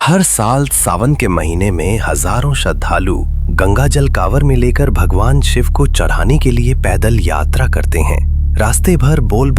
हर साल सावन के महीने में हजारों श्रद्धालु गंगा जल कांवर में लेकर भगवान शिव को चढ़ाने के लिए पैदल यात्रा करते हैं। रास्ते भर बोल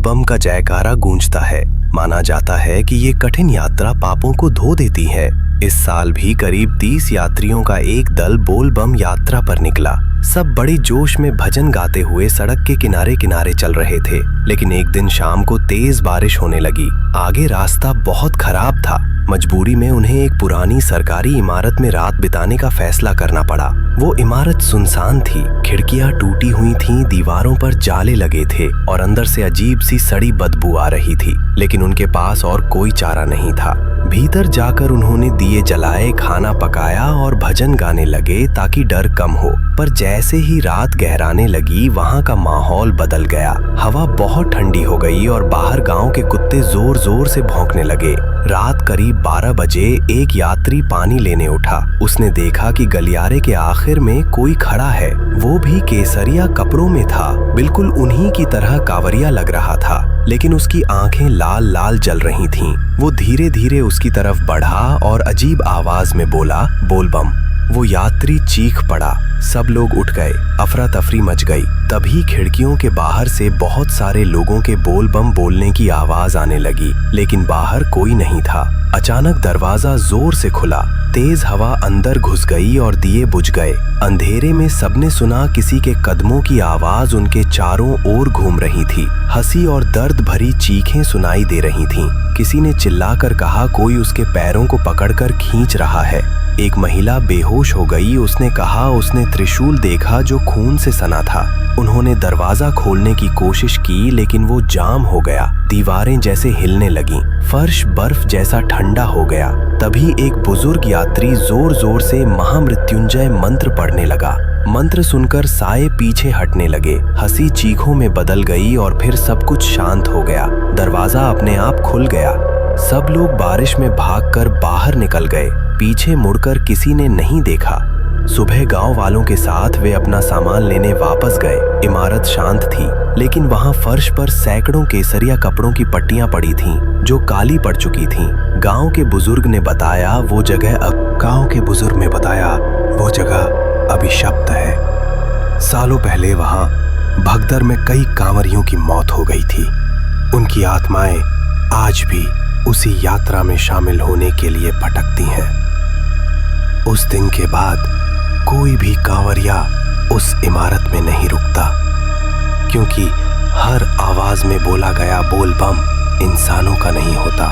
बम का जयकारा गूंजता है। माना जाता है कि ये कठिन यात्रा पापों को धो देती है। इस साल भी करीब 30 यात्रियों का एक दल बोल बम यात्रा पर निकला। सब बड़ी जोश में भजन गाते हुए सड़क के किनारे किनारे चल रहे थे, लेकिन एक दिन शाम को तेज बारिश होने लगी। आगे रास्ता बहुत खराब था। मजबूरी में उन्हें एक पुरानी सरकारी इमारत में रात बिताने का फैसला करना पड़ा। वो इमारत सुनसान थी, खिड़कियां टूटी हुई थीं, दीवारों पर जाले लगे थे और अंदर से अजीब सी सड़ी बदबू आ रही थी। लेकिन उनके पास और कोई चारा नहीं था। भीतर जाकर उन्होंने दिए जलाए, खाना पकाया और भजन गाने लगे ताकि डर कम हो। पर जैसे ही रात गहराने लगी, वहां का माहौल बदल गया। हवा बहुत ठंडी हो गई और बाहर गांव के कुत्ते जोर जोर से भौंकने लगे। रात करीब 12 बजे एक यात्री पानी लेने उठा। उसने देखा कि गलियारे के आखिर में कोई खड़ा है। वो भी केसरिया कपड़ों में था, बिल्कुल उन्हीं की तरह कांवरिया लग रहा था, लेकिन उसकी आंखें लाल लाल जल रही थीं। वो धीरे धीरे उसकी तरफ बढ़ा और अजीब आवाज में बोला, बोल बम। वो यात्री चीख पड़ा। सब लोग उठ गए, अफरा तफरी मच गई। तभी खिड़कियों के बाहर से बहुत सारे लोगों के बोल बम बोलने की आवाज आने लगी, लेकिन बाहर कोई नहीं था। अचानक दरवाजा जोर से खुला, तेज हवा अंदर घुस गई और दिए बुझ गए। अंधेरे में सबने सुना किसी के कदमों की आवाज उनके चारों ओर घूम रही थी। हंसी और दर्द भरी चीखें सुनाई दे रही थीं। किसी ने चिल्लाकर कहा कोई उसके पैरों को पकड़कर खींच रहा है। एक महिला बेहोश हो गई। उसने कहा उसने त्रिशूल देखा जो खून से सना था। उन्होंने दरवाजा खोलने की कोशिश की, लेकिन वो जाम हो गया। दीवारें जैसे हिलने लगीं, फर्श बर्फ जैसा ठंडा हो गया। तभी एक बुजुर्ग यात्री जोर जोर से महामृत्युंजय मंत्र पढ़ने लगा। मंत्र सुनकर साए पीछे हटने लगे। हंसी चीखों में बदल गई और फिर सब कुछ शांत हो गया। दरवाजा अपने आप खुल गया। सब लोग बारिश में भागकर बाहर निकल गए। पीछे मुड़कर किसी ने नहीं देखा। सुबह गांव वालों के साथ वे अपना सामान लेने वापस गए। इमारत शांत थी, लेकिन वहां फर्श पर सैकड़ों केसरिया कपड़ों की पट्टियां पड़ी थीं, जो काली पड़ चुकी थीं। गांव के बुजुर्ग ने बताया वो जगह अभिशप्त है। सालों पहले वहां भगदड़ में कई कांवरियों की मौत हो गई थी। उनकी आत्माएं आज भी उसी यात्रा में शामिल होने के लिए भटकती हैं। उस दिन के बाद कोई भी कांवरिया उस इमारत में नहीं रुकता, क्योंकि हर आवाज में बोला गया बोल बम इंसानों का नहीं होता,